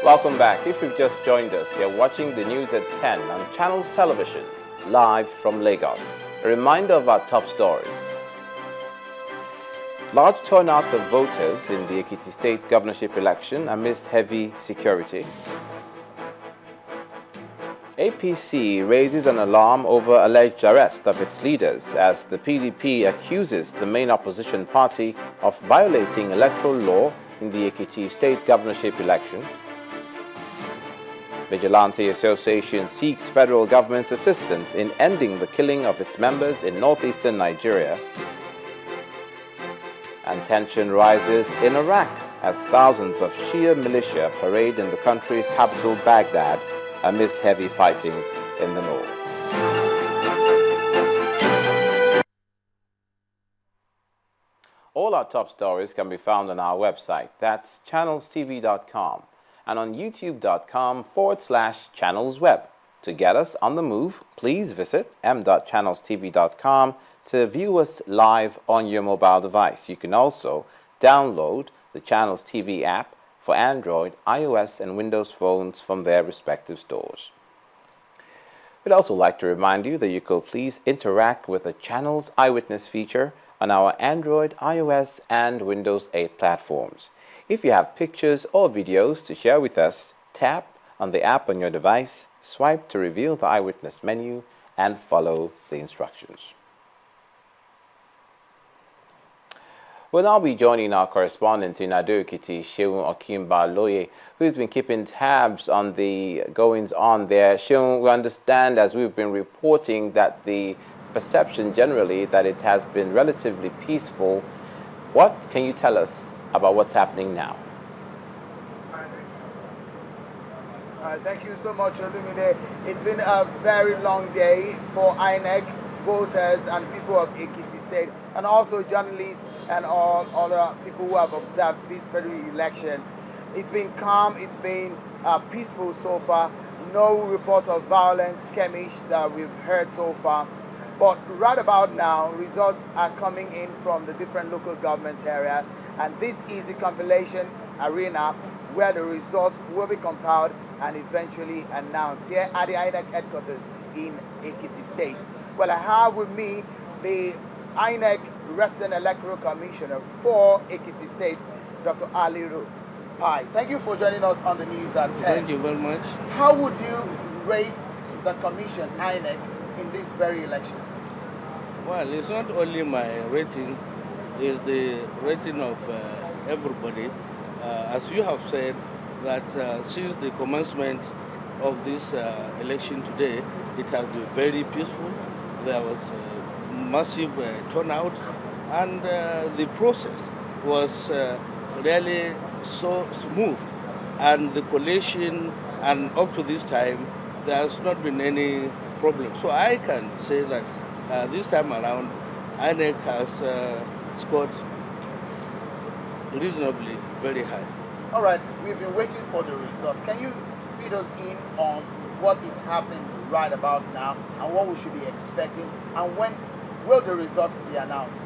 Welcome back. If you've just joined us, you're watching the news at 10 on Channels Television, live from Lagos. A reminder of our top stories. Large turnout of voters in the Ekiti State governorship election amidst heavy security. APC raises an alarm over alleged arrest of its leaders as the PDP accuses the main opposition party of violating electoral law in the Ekiti State governorship election. Vigilante Association seeks federal government's assistance in ending the killing of its members in northeastern Nigeria. And tension rises in Iraq as thousands of Shia militia parade in the country's capital, Baghdad, amidst heavy fighting in the north. All our top stories can be found on our website. That's ChannelsTV.com. and on youtube.com/channelsweb. To get us on the move, please visit m.channelstv.com to view us live on your mobile device. You can also download the Channels TV app for Android, iOS, and Windows phones from their respective stores. We'd also like to remind you that you could please interact with the Channels Eyewitness feature on our Android, iOS, and Windows 8 platforms. If you have pictures or videos to share with us, tap on the app on your device, swipe to reveal the Eyewitness menu, and follow the instructions. We'll now be joining our correspondent in Ado-Ekiti, Seun Okimba-Loye, who's been keeping tabs on the goings-on there. Seun, we understand, as we've been reporting, that the perception generally that it has been relatively peaceful. What can you tell us about what's happening now? Thank you so much, Olumide. It's been a very long day for INEC, voters, and people of Ekiti State, and also journalists and all other people who have observed this federal election. It's been calm, it's been peaceful so far. No report of violence, skirmish that we've heard so far. But right about now, results are coming in from the different local government areas, and this is the compilation arena where the results will be compiled and eventually announced here at the INEC headquarters in Ekiti State. Well, I have with me the INEC Resident Electoral Commissioner for Ekiti State, Dr. Aliru Pai. Thank you for joining us on the news at 10. Thank you very much. How would you rate the commission, INEC, in this very election? Well, it's not only my rating, it's the rating of everybody. As you have said, that since the commencement of this election today, it has been very peaceful. There was massive turnout, and the process was really so smooth. And the collation, and up to this time, there has not been any problem. So I can say that this time around, INEC has scored reasonably very high. All right, we've been waiting for the result. Can you feed us in on what is happening right about now and what we should be expecting, and when will the result be announced?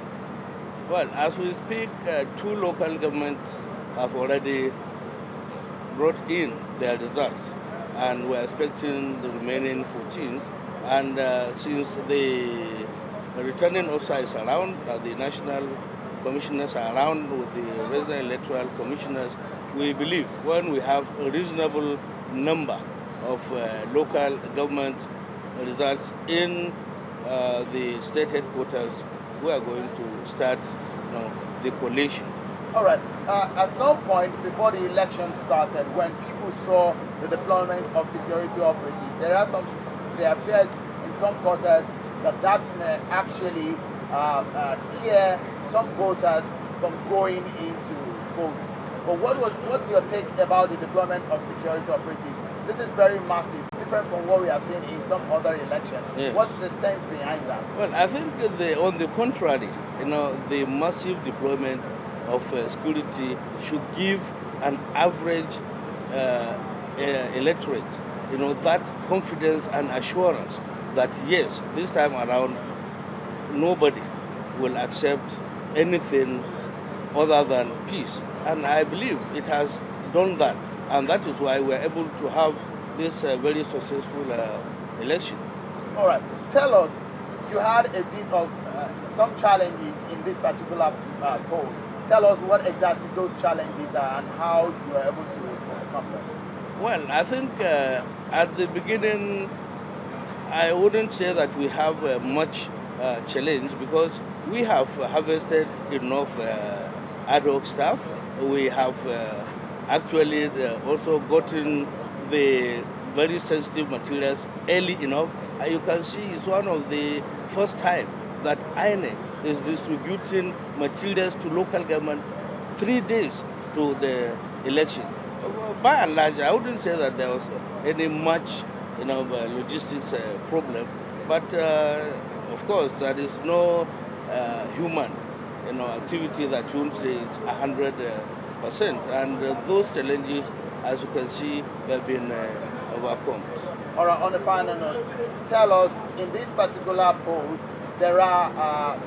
Well, as we speak, 2 local governments have already brought in their results, and we're expecting the remaining 14. And since the returning officer is around, the national commissioners are around with the resident electoral commissioners, we believe when we have a reasonable number of local government results in the state headquarters, we are going to start the collation. All right. At some point before the election started, when people saw the deployment of security operatives, there are fears in some quarters that may actually scare some voters from going into vote. But what's your take about the deployment of security operatives? This is very massive, different from what we have seen in some other elections. Yes. What's the sense behind that? Well, I think on the contrary, the massive deployment of security should give an average electorate, that confidence and assurance that yes, this time around, nobody will accept anything other than peace. And I believe it has done that. And that is why we're able to have this very successful election. All right. Tell us, you had a bit of some challenges in this particular poll. Tell us what exactly those challenges are and how you were able to overcome them. Well, I think at the beginning, I wouldn't say that we have much challenge because we have harvested enough ad hoc staff. We have actually also gotten the very sensitive materials early enough. You can see it's one of the first time that INEC is distributing materials to local government 3 days to the election. By and large, I wouldn't say that there was any much, logistics problem, but of course there is no human, activity that you would say it's 100%, and those challenges, as you can see, have been overcome. All right. On the final note, tell us in this particular poll, there are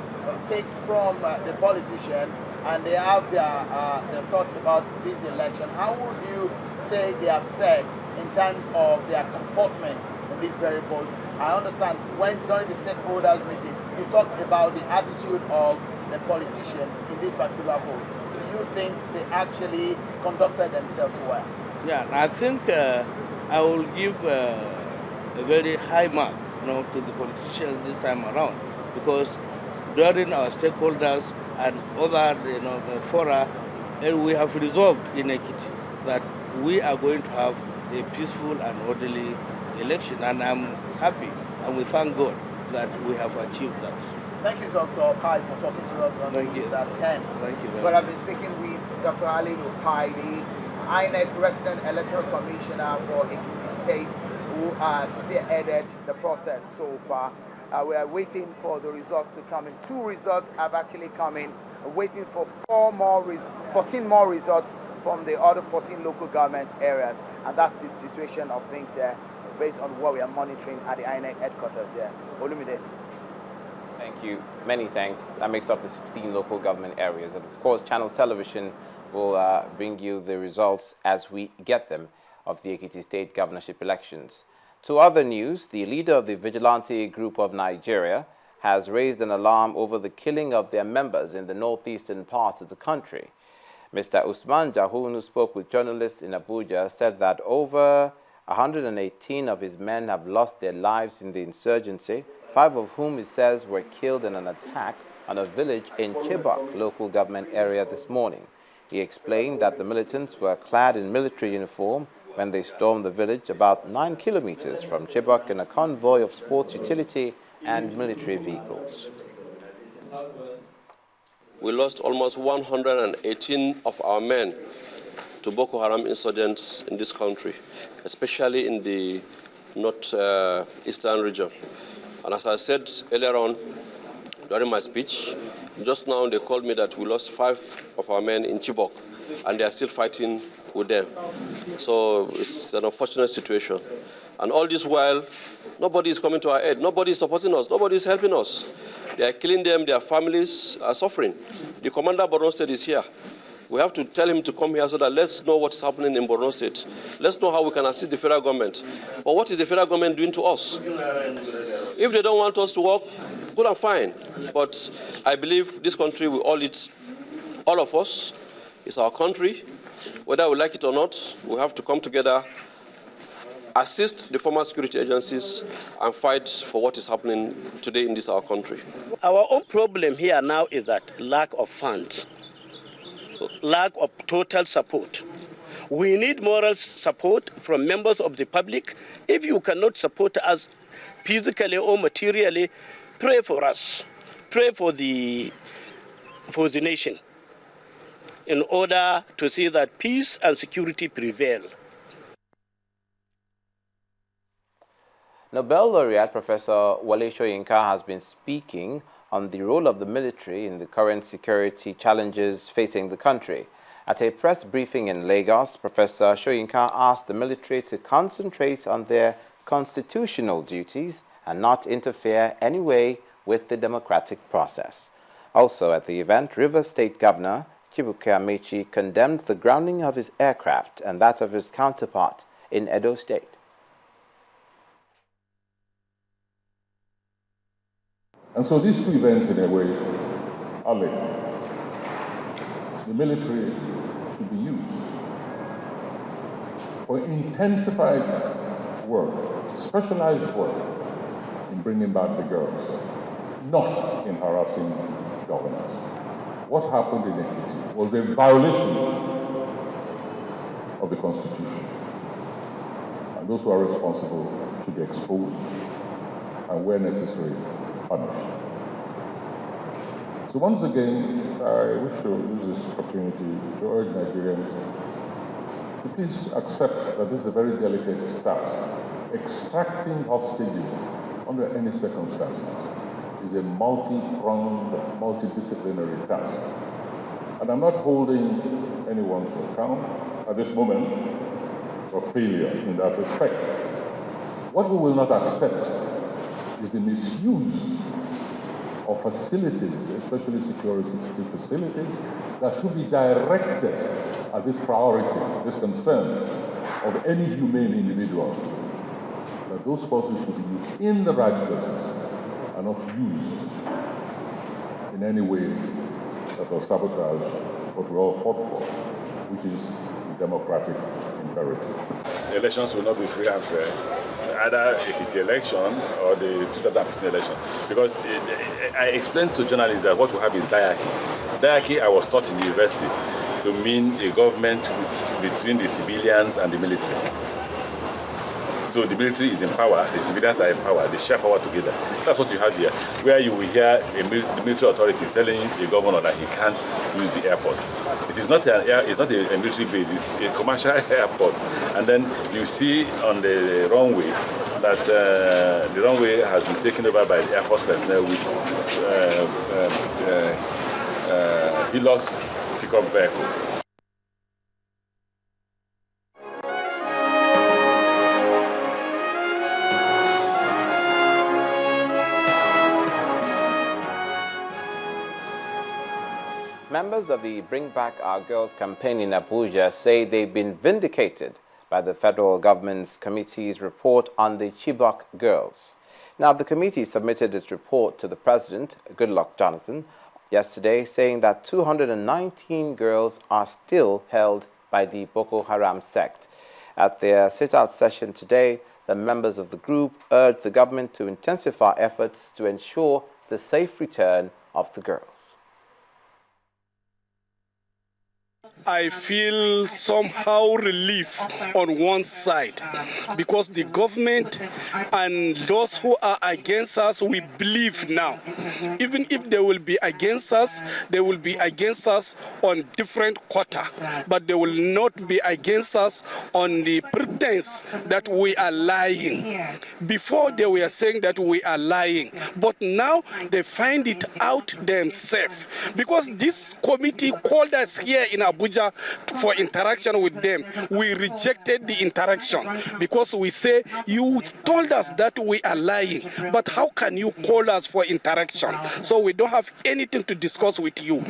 takes from the politician, and they have their thoughts about this election. How would you say they are fared in terms of their comportment in these very polls? I understand when during the stakeholders meeting, you talked about the attitude of the politicians in this particular poll. Do you think they actually conducted themselves well? Yeah, I think I will give a very high mark, to the politicians this time around, because during our stakeholders and other, fora, we have resolved in Ekiti that we are going to have a peaceful and orderly election, and I'm happy and we thank God that we have achieved that. Thank you, Dr. Opai, for talking to us on News at 10. Thank you very Well, much. I've been speaking with Dr. Ali Opai, the INEC Resident Electoral Commissioner for Ekiti State, who spearheaded the process so far. We are waiting for the results to come in. 2 results have actually come in. We're waiting for 14 more results from the other 14 local government areas. And that's the situation of things here, based on what we are monitoring at the INEC headquarters here. Olumide. Thank you. Many thanks. That makes up the 16 local government areas. And of course, Channels Television will bring you the results as we get them of the Ekiti State governorship elections. To other news, the leader of the Vigilante group of Nigeria has raised an alarm over the killing of their members in the northeastern part of the country. Mr. Usman Jahun, who spoke with journalists in Abuja, said that over 118 of his men have lost their lives in the insurgency, 5 of whom he says were killed in an attack on a village in Chibok local government area this morning. He explained that the militants were clad in military uniform when they stormed the village about 9 kilometers from Chibok in a convoy of sports utility and military vehicles. We lost almost 118 of our men to Boko Haram insurgents in this country, especially in the northeastern region. And as I said earlier on during my speech, just now they called me that we lost 5 of our men in Chibok, and they are still fighting with them. So it's an unfortunate situation. And all this while, nobody is coming to our aid. Nobody is supporting us. Nobody is helping us. They are killing them. Their families are suffering. The commander of Borno State is here. We have to tell him to come here so that let's know what's happening in Borno State. Let's know how we can assist the federal government. But what is the federal government doing to us? If they don't want us to work, good and fine. But I believe this country will all it, all of us. It's our country. Whether we like it or not, we have to come together, assist the former security agencies, and fight for what is happening today in this our country. Our own problem here now is that lack of funds, lack of total support. We need moral support from members of the public. If you cannot support us physically or materially, pray for us. Pray for the nation in order to see that peace and security prevail. Nobel laureate Professor Wole Soyinka has been speaking on the role of the military in the current security challenges facing the country. At a press briefing in Lagos, Professor Soyinka asked the military to concentrate on their constitutional duties and not interfere anyway with the democratic process. Also at the event, Rivers State Governor Chibuike Amechi condemned the grounding of his aircraft and that of his counterpart in Edo State. And so these two events, in a way, are linked. The military should be used for intensified work, specialized work in bringing back the girls, not in harassing governors. What happened in Ekiti was a violation of the Constitution. And those who are responsible should be exposed and, where necessary, punished. So once again, I wish to use this opportunity to urge Nigerians to please accept that this is a very delicate task. Extracting hostages under any circumstances is a multi-pronged, multidisciplinary task. And I'm not holding anyone to account at this moment for failure in that respect. What we will not accept is the misuse of facilities, especially security facilities, that should be directed at this priority, this concern of any humane individual. That those forces should be used in the right places and not used in any way that will sabotage what we all fought for, which is the democratic imperative. The elections will not be free and fair, either Ekiti election or the 2015 election. Because I explained to journalists that what we have is diarchy. Diarchy, I was taught in the university to mean a government between the civilians and the military. So the military is in power, the civilians are in power, they share power together. That's what you have here, where you will hear the military authority telling the governor that he can't use the airport. It is not a military base, it's a commercial airport. And then you see on the runway that the runway has been taken over by the Air Force personnel with Hilux pickup vehicles. Members of the Bring Back Our Girls campaign in Abuja say they've been vindicated by the federal government's committee's report on the Chibok girls. Now, the committee submitted its report to the president, Goodluck Jonathan, yesterday, saying that 219 girls are still held by the Boko Haram sect. At their sit-out session today, the members of the group urged the government to intensify efforts to ensure the safe return of the girls. I feel somehow relief on one side because the government and those who are against us, we believe now. Even if they will be against us, they will be against us on different quota, but they will not be against us on the pretense that we are lying. Before they were saying that we are lying, but now they find it out themselves because this committee called us here in Abuja for interaction with them. We rejected the interaction because we say you told us that we are lying, but how can you call us for interaction? So we don't have anything to discuss with you.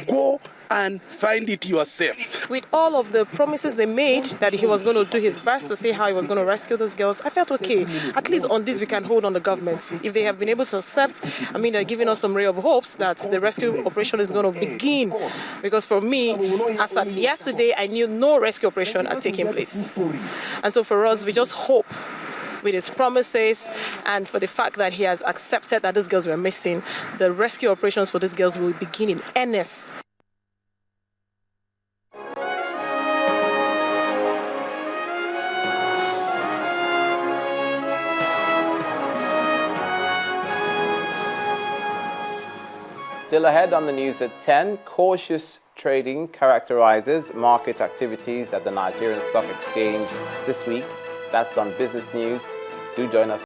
Go and find it yourself. With all of the promises they made that he was going to do his best to say how he was going to rescue those girls, I felt okay. At least on this we can hold on the government. If they have been able to accept, they're giving us some ray of hopes that the rescue operation is going to begin. Because for me, as of yesterday, I knew no rescue operation had taken place. And so for us, we just hope with his promises and for the fact that he has accepted that these girls were missing, the rescue operations for these girls will begin in earnest. Still ahead on the news at 10, cautious trading characterizes market activities at the Nigerian Stock Exchange this week. That's on Business News. Do join us.